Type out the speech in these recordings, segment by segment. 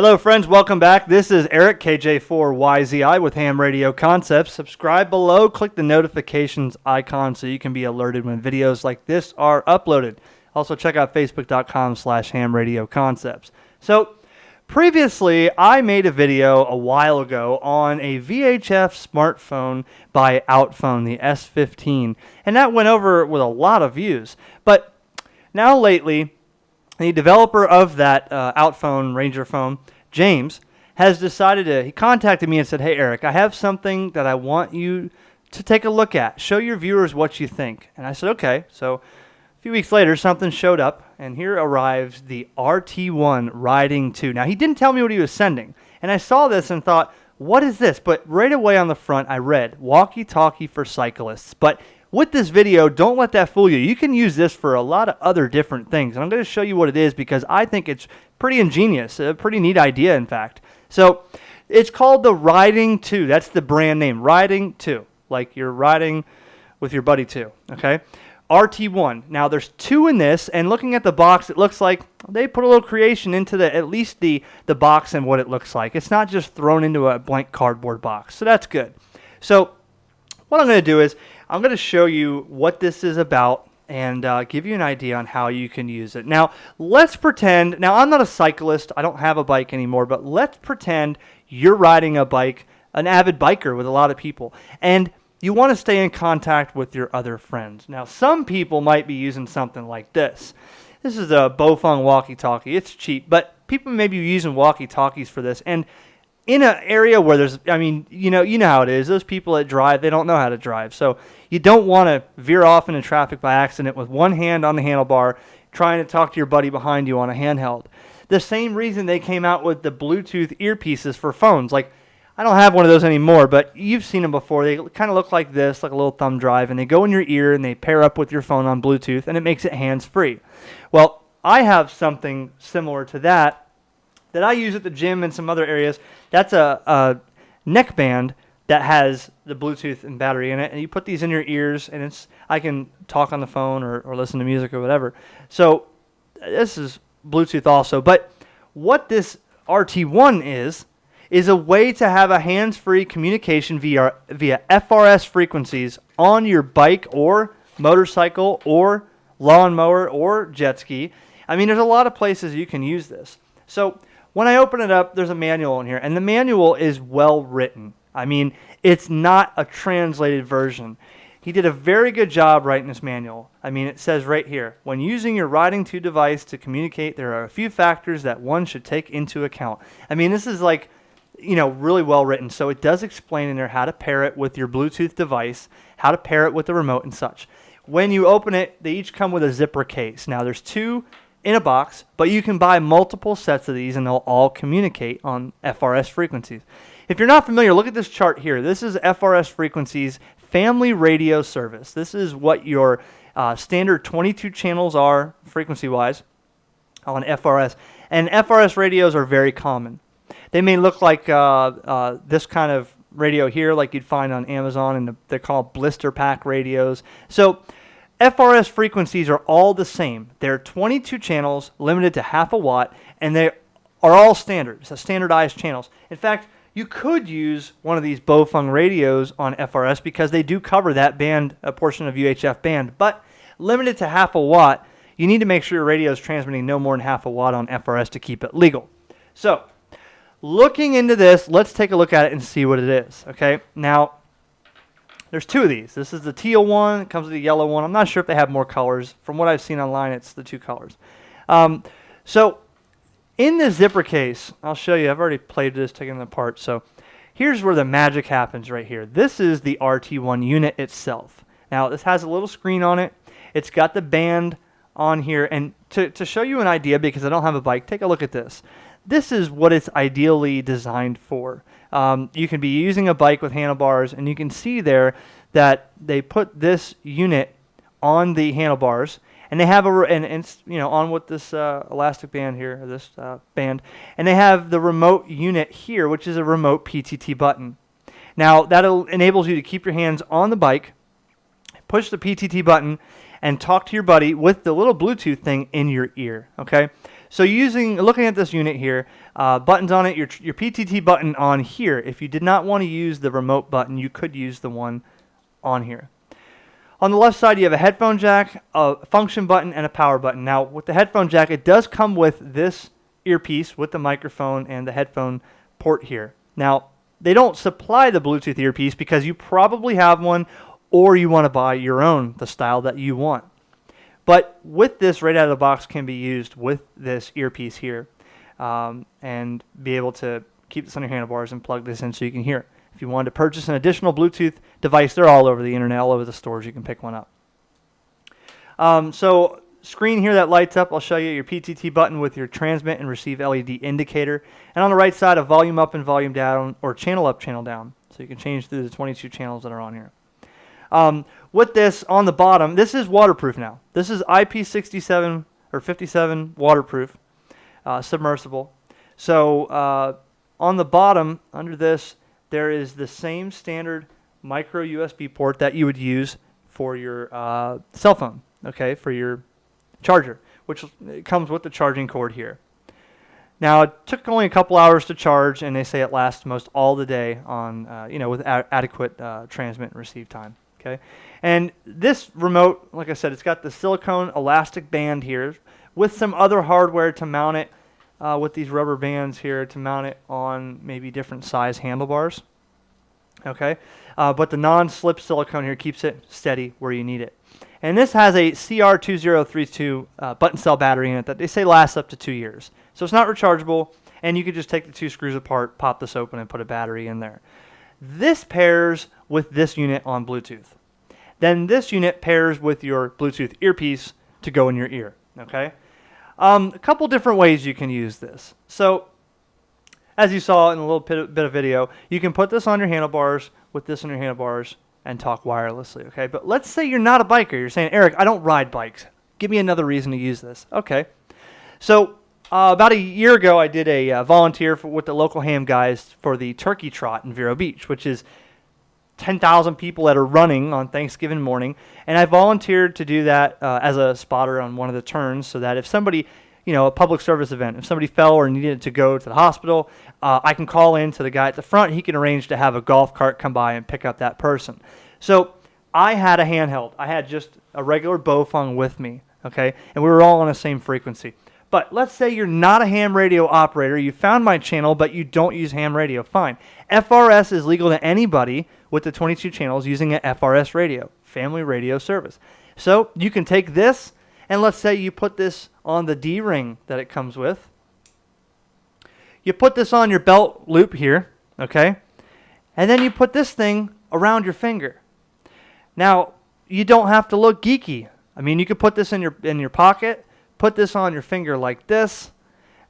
Hello friends, welcome back. This is Eric, KJ4YZI with HamRadioConcepts. Subscribe below, click the notifications icon so you can be alerted when videos like this are uploaded. Also check out facebook.com/HamRadioConcepts. So previously I made a video a while ago on a VHF smartphone by Outphone, the S15, and that went over with a lot of views. But now lately, the developer of that Outphone Ranger phone, James, has decided he contacted me and said, "Hey Eric, I have something that I want you to take a look at. Show your viewers what you think." And I said, okay. So a few weeks later, something showed up, and here arrives the RT1 Ridingtoo. Now, he didn't tell me what he was sending, and I saw this and thought, what is this? But right away on the front, I read, Walkie Talkie for Cyclists. But with this video, don't let that fool you. You can use this for a lot of other different things. And I'm going to show you what it is because I think it's pretty ingenious, a pretty neat idea, in fact. So it's called the Ridingtoo. That's the brand name, Ridingtoo, like you're riding with your buddy too, okay? RT1. Now there's two in this, and looking at the box, it looks like they put a little creation into at least the box and what it looks like. It's not just thrown into a blank cardboard box, so that's good. So what I'm going to do is I'm going to show you what this is about and give you an idea on how you can use it. Now, let's pretend, now I'm not a cyclist, I don't have a bike anymore, but let's pretend you're riding a bike, an avid biker with a lot of people, and you want to stay in contact with your other friends. Now, some people might be using something like this. This is a Bofeng walkie-talkie. It's cheap, but people may be using walkie-talkies for this, and in an area where there's, I mean, you know how it is. Those people that drive, they don't know how to drive. So you don't want to veer off into traffic by accident with one hand on the handlebar trying to talk to your buddy behind you on a handheld. The same reason they came out with the Bluetooth earpieces for phones. Like, I don't have one of those anymore, but you've seen them before. They kind of look like this, like a little thumb drive, and they go in your ear and they pair up with your phone on Bluetooth, and it makes it hands-free. Well, I have something similar to that I use at the gym and some other areas. That's a neck band that has the Bluetooth and battery in it, and you put these in your ears, and I can talk on the phone or listen to music or whatever. So this is Bluetooth also. But what this RT1 is a way to have a hands-free communication via FRS frequencies on your bike or motorcycle or lawnmower or jet ski. I mean, there's a lot of places you can use this. So when I open it up, there's a manual in here, and the manual is well written. I mean, it's not a translated version. He did a very good job writing this manual. I mean, it says right here, when using your Ridingtoo device to communicate, there are a few factors that one should take into account. I mean, this is like, you know, really well written. So it does explain in there how to pair it with your Bluetooth device, how to pair it with the remote and such. When you open it, they each come with a zipper case. Now, there's two in a box, but you can buy multiple sets of these and they'll all communicate on FRS frequencies. If you're not familiar, look at this chart here. This is FRS frequencies family radio service. This is what your standard 22 channels are frequency-wise on FRS. And FRS radios are very common. They may look like this kind of radio here like you'd find on Amazon, and they're called blister pack radios. So FRS frequencies are all the same. They're 22 channels, limited to half a watt, and they are all standard, so standardized channels. In fact, you could use one of these Bofeng radios on FRS because they do cover that band, a portion of UHF band, but limited to half a watt, you need to make sure your radio is transmitting no more than half a watt on FRS to keep it legal. So, looking into this, let's take a look at it and see what it is, okay? Now, there's two of these. This is the teal one. It comes with the yellow one. I'm not sure if they have more colors. From what I've seen online, it's the two colors. So in this zipper case, I'll show you. I've already played this, taken it apart. So here's where the magic happens right here. This is the RT1 unit itself. Now, this has a little screen on it. It's got the band on here. And to show you an idea, because I don't have a bike, take a look at this. This is what it's ideally designed for. You can be using a bike with handlebars, and you can see there that they put this unit on the handlebars, and they have and it's, you know, on with this elastic band here, or this band, and they have the remote unit here, which is a remote PTT button. Now that enables you to keep your hands on the bike, push the PTT button, and talk to your buddy with the little Bluetooth thing in your ear. Okay, So looking at this unit here, buttons on it, your PTT button on here. If you did not want to use the remote button, you could use the one on here. On the left side, you have a headphone jack, a function button, and a power button. Now, with the headphone jack, it does come with this earpiece with the microphone and the headphone port here. Now, they don't supply the Bluetooth earpiece because you probably have one or you want to buy your own, the style that you want. But with this right out of the box can be used with this earpiece here and be able to keep this on your handlebars and plug this in so you can hear it. If you wanted to purchase an additional Bluetooth device, they're all over the internet, all over the stores. You can pick one up. So screen here that lights up, I'll show you your PTT button with your transmit and receive LED indicator. And on the right side, a volume up and volume down, or channel up, channel down. So you can change through the 22 channels that are on here. With this on the bottom, this is waterproof now. This is IP67 or 57 waterproof, submersible. So on the bottom, under this, there is the same standard micro USB port that you would use for your cell phone, okay, for your charger, which comes with the charging cord here. Now, it took only a couple hours to charge, and they say it lasts most all the day on, with adequate transmit and receive time, okay? And this remote, like I said, it's got the silicone elastic band here with some other hardware to mount it with these rubber bands here to mount it on maybe different size handlebars, okay? But the non-slip silicone here keeps it steady where you need it. And this has a CR2032 button cell battery in it that they say lasts up to 2 years. So it's not rechargeable, and you could just take the two screws apart, pop this open, and put a battery in there. This pairs with this unit on Bluetooth. Then this unit pairs with your Bluetooth earpiece to go in your ear, okay? A couple different ways you can use this. So, as you saw in a little bit of video, you can put this on your handlebars, with this on your handlebars, and talk wirelessly, okay? But let's say you're not a biker. You're saying, Eric, I don't ride bikes. Give me another reason to use this. Okay. So about a year ago, I did a volunteer with the local ham guys for the Turkey Trot in Vero Beach, which is 10,000 people that are running on Thanksgiving morning. And I volunteered to do that as a spotter on one of the turns so that if somebody, a public service event, if somebody fell or needed to go to the hospital, I can call in to the guy at the front. He can arrange to have a golf cart come by and pick up that person. So I had a handheld. I had just a regular Bofung with me, okay? And we were all on the same frequency. But let's say you're not a ham radio operator. You found my channel, but you don't use ham radio. Fine. FRS is legal to anybody with the 22 channels using an FRS radio, family radio service. So you can take this, and let's say you put this on the D-ring that it comes with. You put this on your belt loop here, okay? And then you put this thing around your finger. Now, you don't have to look geeky. I mean, you could put this in your pocket, put this on your finger like this.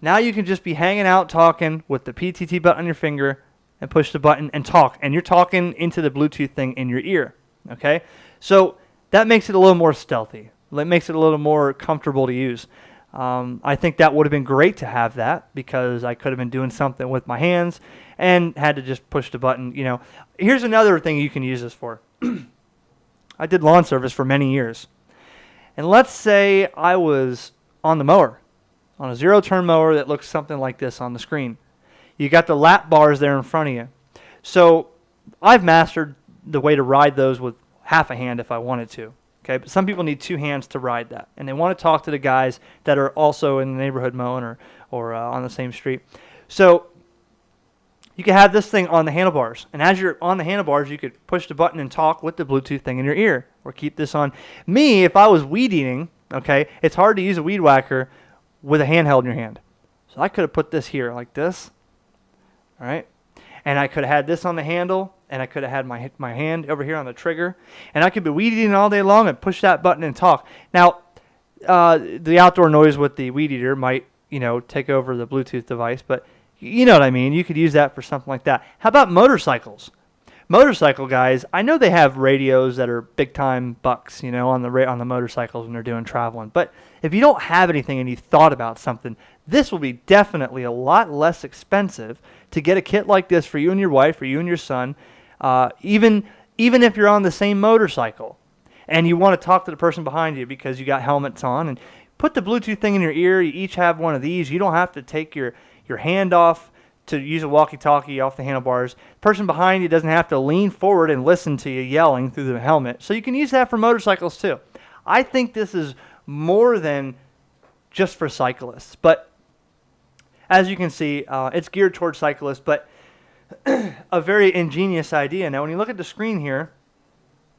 Now you can just be hanging out talking with the PTT button on your finger and push the button and talk. And you're talking into the Bluetooth thing in your ear, okay? So that makes it a little more stealthy. It makes it a little more comfortable to use. I think that would have been great to have that because I could have been doing something with my hands and had to just push the button, Here's another thing you can use this for. I did lawn service for many years. And let's say I was on the mower, on a zero-turn mower that looks something like this on the screen. You got the lap bars there in front of you. So I've mastered the way to ride those with half a hand if I wanted to. Okay, but some people need two hands to ride that, and they want to talk to the guys that are also in the neighborhood mowing or on the same street. So you can have this thing on the handlebars, and as you're on the handlebars, you could push the button and talk with the Bluetooth thing in your ear, or keep this on. Me, if I was weed eating, okay, it's hard to use a weed whacker with a handheld in your hand. So I could have put this here like this, all right, and I could have had this on the handle, and I could have had my hand over here on the trigger, and I could be weed eating all day long and push that button and talk. Now, the outdoor noise with the weed eater might, take over the Bluetooth device, but you know what I mean. You could use that for something like that. How about motorcycles? Motorcycle guys, I know they have radios that are big-time bucks, on the motorcycles when they're doing traveling. But if you don't have anything and you thought about something, this will be definitely a lot less expensive to get a kit like this for you and your wife, or you and your son. Even if you're on the same motorcycle and you want to talk to the person behind you because you got helmets on, and put the Bluetooth thing in your ear. You each have one of these. You don't have to take your hand off to use a walkie-talkie off the handlebars. The person behind you doesn't have to lean forward and listen to you yelling through the helmet. So you can use that for motorcycles too. I think this is more than just for cyclists. But as you can see, it's geared towards cyclists, but a very ingenious idea. Now, when you look at the screen here,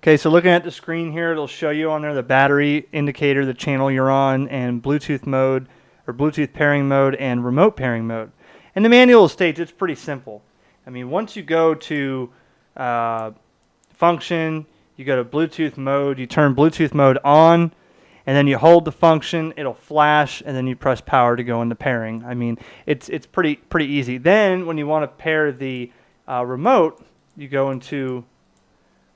okay, so looking at the screen here, it'll show you on there the battery indicator, the channel you're on, and Bluetooth mode, or Bluetooth pairing mode, and remote pairing mode. And the manual states it's pretty simple. I mean, once you go to function, you go to Bluetooth mode, you turn Bluetooth mode on, and then you hold the function, it'll flash, and then you press power to go into pairing. I mean, it's pretty easy. Then when you want to pair the remote, you go into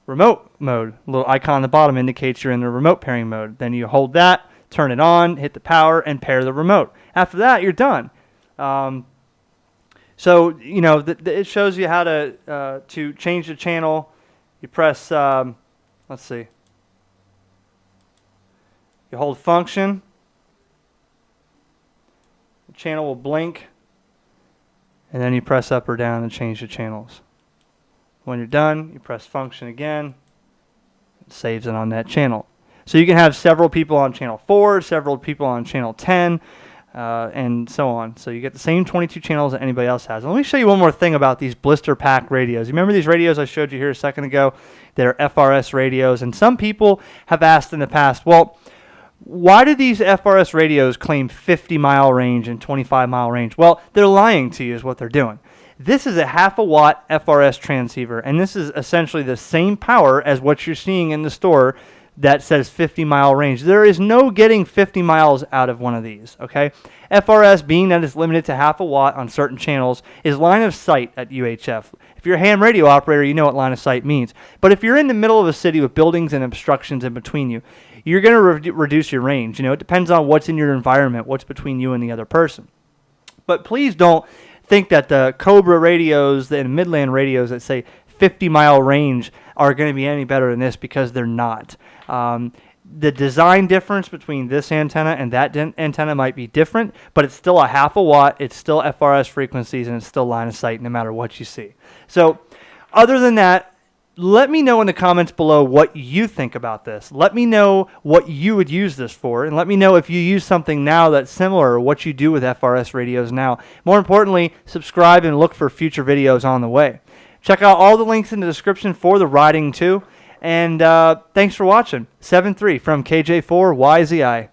remote mode. A little icon on the bottom indicates you're in the remote pairing mode. Then you hold that, turn it on, hit the power, and pair the remote. After that, you're done. So, you know, it shows you how to change the channel. You press, let's see. You hold function. The channel will blink. And then you press up or down and change the channels. When you're done, you press function again. It saves it on that channel. So you can have several people on channel 4, several people on channel 10, and so on. So you get the same 22 channels that anybody else has. And let me show you one more thing about these blister pack radios. You remember these radios I showed you here a second ago? They're FRS radios. And some people have asked in the past, well, why do these FRS radios claim 50-mile range and 25-mile range? Well, they're lying to you is what they're doing. This is a 0.5 watt FRS transceiver, and this is essentially the same power as what you're seeing in the store that says 50-mile range. There is no getting 50 miles out of one of these, okay? FRS, being that it's limited to 0.5 watt on certain channels, is line of sight at UHF. If you're a ham radio operator, you know what line of sight means. But if you're in the middle of a city with buildings and obstructions in between you, you're going to reduce your range. You know, it depends on what's in your environment, what's between you and the other person. But please don't think that the Cobra radios and Midland radios that say 50-mile range are going to be any better than this, because they're not. The design difference between this antenna and that antenna might be different, but it's still a 0.5 watt, it's still FRS frequencies, and it's still line of sight no matter what you see. So other than that, let me know in the comments below what you think about this. Let me know what you would use this for, and let me know if you use something now that's similar, or what you do with FRS radios now. More importantly, subscribe and look for future videos on the way. Check out all the links in the description for the Ridingtoo, and thanks for watching. 7-3 from KJ4YZI.